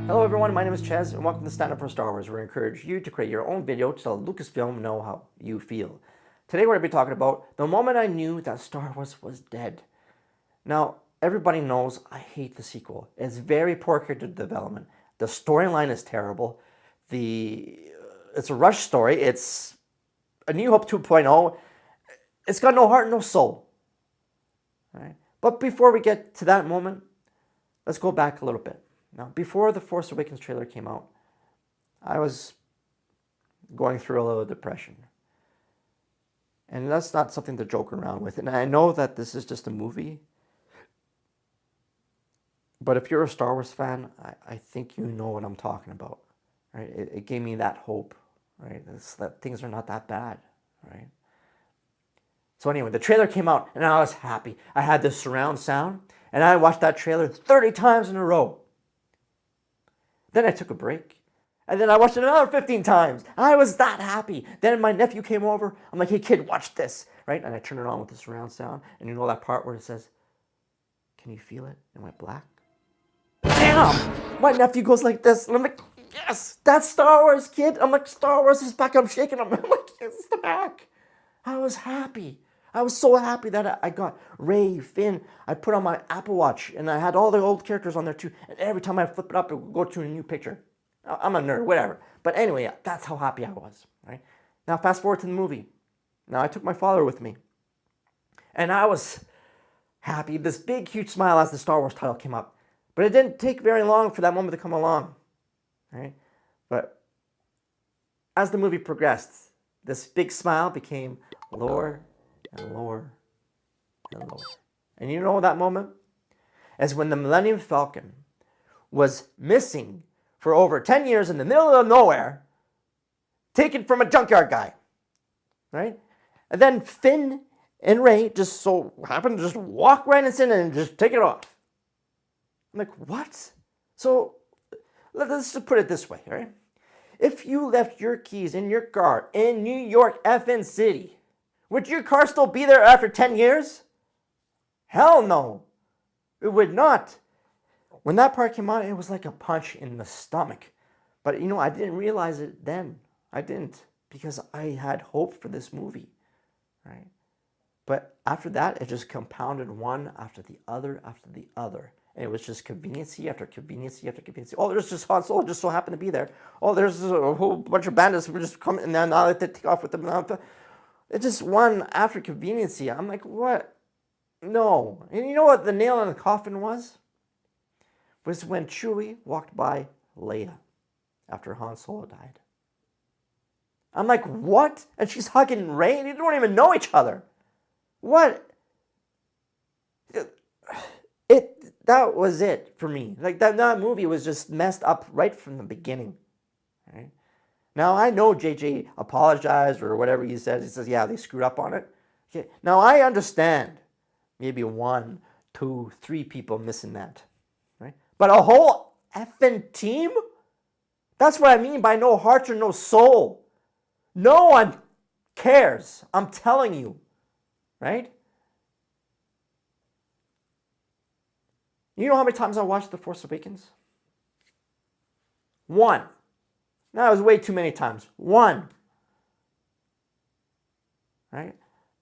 Hello everyone, my name is Ches and welcome to Stand Up for Star Wars, where we encourage you to create your own video to let Lucasfilm know how you feel. Today we're going to be talking about the moment I knew that Star Wars was dead. Now, everybody knows I hate the sequel. It's very poor character development. The storyline is terrible. It's a rush story. It's a New Hope 2.0. It's got no heart, no soul. All right? But before we get to that moment, let's go back a little bit. Now, before the Force Awakens trailer came out, I was going through a little depression. And that's not something to joke around with. And I know that this is just a movie. But if you're a Star Wars fan, I think you know what I'm talking about. Right? It gave me that hope. Right? It's that things are not that bad. Right? So anyway, the trailer came out and I was happy. I had this surround sound and I watched that trailer 30 times in a row. Then I took a break. And then I watched it another 15 times. I was that happy. Then my nephew came over. I'm like, hey kid, watch this. Right? And I turned it on with the surround sound. And you know that part where it says, can you feel it? It went black. Damn! My nephew goes like this. And I'm like, yes, that's Star Wars, kid. I'm like, Star Wars is back. I'm shaking. I'm like, it's the back. I was happy. I was so happy that I got Rey, Finn. I put on my Apple Watch and I had all the old characters on there too. And every time I flip it up, it would go to a new picture. I'm a nerd, whatever. But anyway, that's how happy I was. Right? Now fast forward to the movie. Now I took my father with me. And I was happy. This big, huge smile as the Star Wars title came up. But it didn't take very long for that moment to come along. Right? But as the movie progressed, this big smile became lower and lower and lower. And you know that moment? As when the Millennium Falcon was missing for over 10 years in the middle of nowhere, taken from a junkyard guy. Right? And then Finn and Rey just so happened to just walk right in and just take it off. I'm like, what? So let's just put it this way, right? If you left your keys in your car in New York effing City, would your car still be there after 10 years? Hell no. It would not. When that part came out, it was like a punch in the stomach. But, I didn't realize it then. I didn't. Because I had hope for this movie. Right? But after that, it just compounded one after the other after the other. And it was just conveniency after conveniency after conveniency. Oh, there's just Han Solo just so happened to be there. Oh, there's a whole bunch of bandits who were just coming and now they take off with them. It's just one after conveniency. I'm like, what? No. And you know what the nail in the coffin was? Was when Chewie walked by Leia after Han Solo died. I'm like, what? And she's hugging Rey and they don't even know each other. What? That was it for me. Like that movie was just messed up right from the beginning. Right? Now I know JJ apologized or whatever he says. He says, yeah, they screwed up on it. Okay. Now I understand maybe 1, 2, 3 people missing that. Right? But a whole effing team? That's what I mean by no heart or no soul. No one cares. I'm telling you. Right? You know how many times I watched The Force Awakens? 1. That was way too many times. 1. Right?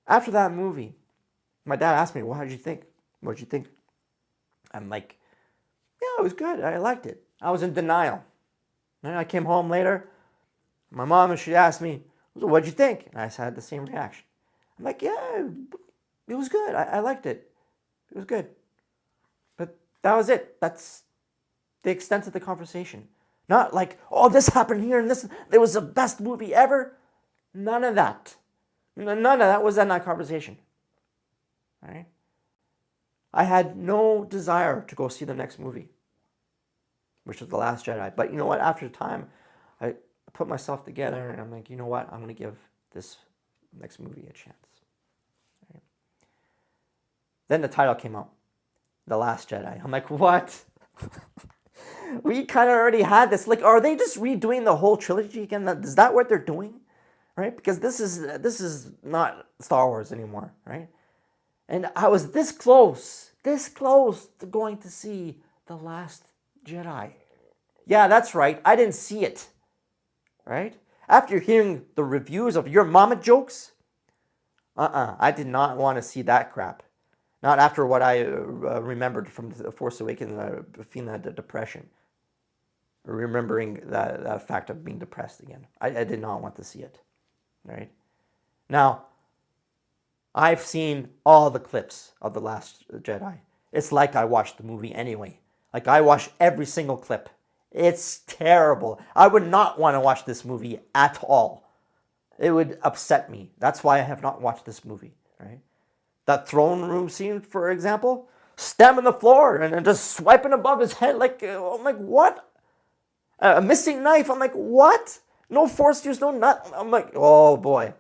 After that movie, my dad asked me, well, how did you think? What did you think? I'm like, yeah, it was good. I liked it. I was in denial. And I came home later. My mom, she asked me, so what did you think? And I had the same reaction. I'm like, yeah, it was good. I liked it. It was good. But that was it. That's the extent of the conversation. Not like, oh, this happened here and this. It was the best movie ever. None of that. None of that was in that conversation. Right? I had no desire to go see the next movie, which was The Last Jedi. But you know what? After time, I put myself together and I'm like, you know what? I'm going to give this next movie a chance. Right? Then the title came out. The Last Jedi. I'm like, what? We kind of already had this. Like, are they just redoing the whole trilogy again? Is that what they're doing? Right? Because this is not Star Wars anymore, right? And I was this close to going to see The Last Jedi. Yeah, that's right. I didn't see it. Right? After hearing the reviews of your mama jokes, I did not want to see that crap. Not after what I remembered from The Force Awakens, feeling that depression. Remembering that fact of being depressed again. I did not want to see it. Right? Now, I've seen all the clips of The Last Jedi. It's like I watched the movie anyway. Like I watched every single clip. It's terrible. I would not want to watch this movie at all. It would upset me. That's why I have not watched this movie, right? That throne room scene, for example, stamping the floor and just swiping above his head like, I'm like, what? A missing knife. I'm like, what? No force use, no nut. I'm like, oh boy.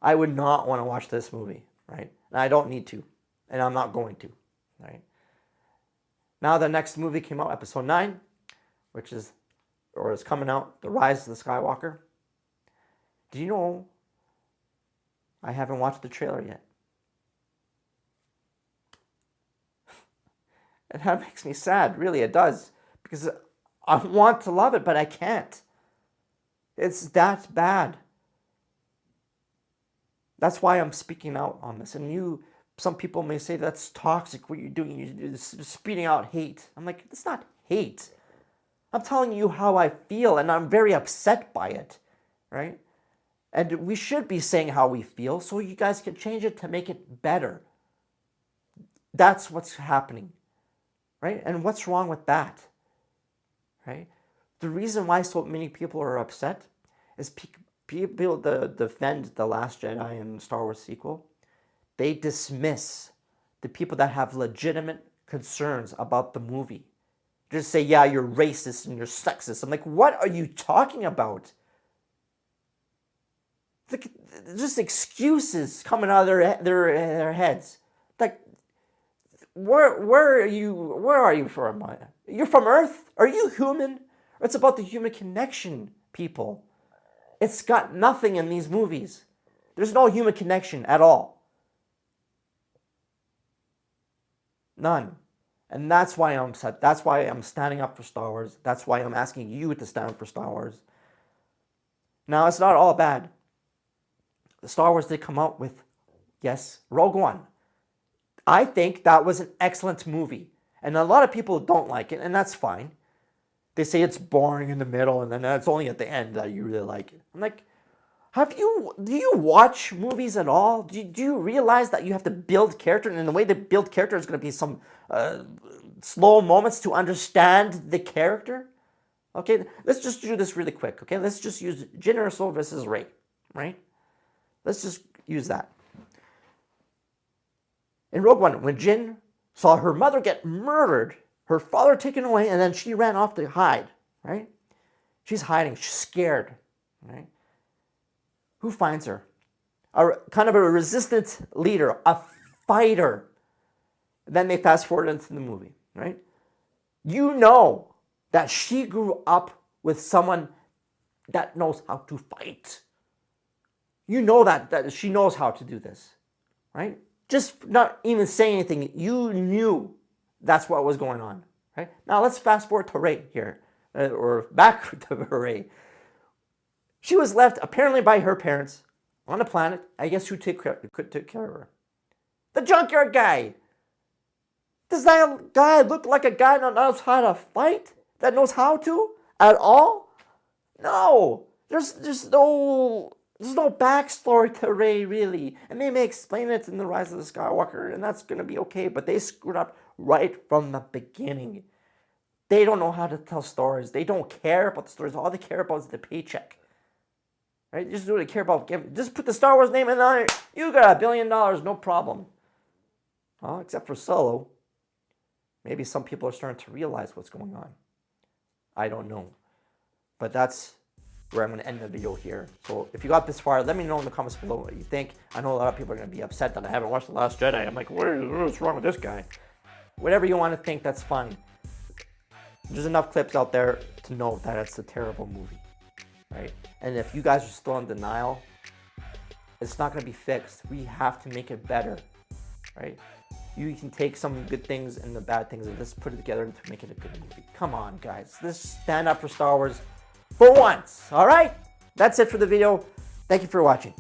I would not want to watch this movie, right? And I don't need to, and I'm not going to, right? Now the next movie came out, Episode 9, which is coming out, The Rise of the Skywalker. Do you know I haven't watched the trailer yet? And that makes me sad, really, it does. Because I want to love it, but I can't. It's that bad. That's why I'm speaking out on this. And some people may say that's toxic, what you're doing. You're speeding out hate. I'm like, it's not hate. I'm telling you how I feel, and I'm very upset by it, right? And we should be saying how we feel so you guys can change it to make it better. That's what's happening, right? And what's wrong with that, right? The reason why so many people are upset is people that defend The Last Jedi and Star Wars sequel, they dismiss the people that have legitimate concerns about the movie. Just say, yeah, you're racist and you're sexist. I'm like, what are you talking about? Just excuses coming out of their heads. Like, where are you from? You're from Earth? Are you human? It's about the human connection, people. It's got nothing in these movies. There's no human connection at all. None. And that's why I'm upset. That's why I'm standing up for Star Wars. That's why I'm asking you to stand up for Star Wars. Now, it's not all bad. Star Wars did come out with, yes, Rogue One. I think that was an excellent movie. And a lot of people don't like it, and that's fine. They say it's boring in the middle, and then it's only at the end that you really like it. I'm like, do you watch movies at all? Do you realize that you have to build character, and the way to build character is going to be some slow moments to understand the character? Okay, let's just do this really quick, okay? Let's just use Jyn Erso versus Rey, right? Let's just use that. In Rogue One, when Jyn saw her mother get murdered, her father taken away, and then she ran off to hide, right? She's hiding. She's scared, right? Who finds her? Kind of a resistant leader, a fighter. Then they fast forward into the movie, right? You know that she grew up with someone that knows how to fight. You know that she knows how to do this, right? Just not even saying anything, you knew that's what was going on, right? Now let's fast forward to Rey here, or back to Rey. She was left apparently by her parents on a planet. I guess who took care of her? The junkyard guy. Does that guy look like a guy that knows how to fight? That knows how to at all? No. There's no backstory to Rey, really. And they may explain it in The Rise of the Skywalker, and that's going to be okay, but they screwed up right from the beginning. They don't know how to tell stories. They don't care about the stories. All they care about is the paycheck. Right? Just do what they care about. Just put the Star Wars name in on it. You got $1 billion, no problem. Well, except for Solo. Maybe some people are starting to realize what's going on. I don't know. But that's where I'm going to end the video here. So if you got this far, let me know in the comments below what you think. I know a lot of people are going to be upset that I haven't watched The Last Jedi. I'm like, what's wrong with this guy? Whatever you want to think, that's fine. There's enough clips out there to know that it's a terrible movie, right? And if you guys are still in denial, it's not going to be fixed. We have to make it better, right? you can take some good things and the bad things and just put it together to make it a good movie. Come on, guys. Let's stand up for Star Wars for once, all right? That's it for the video. Thank you for watching.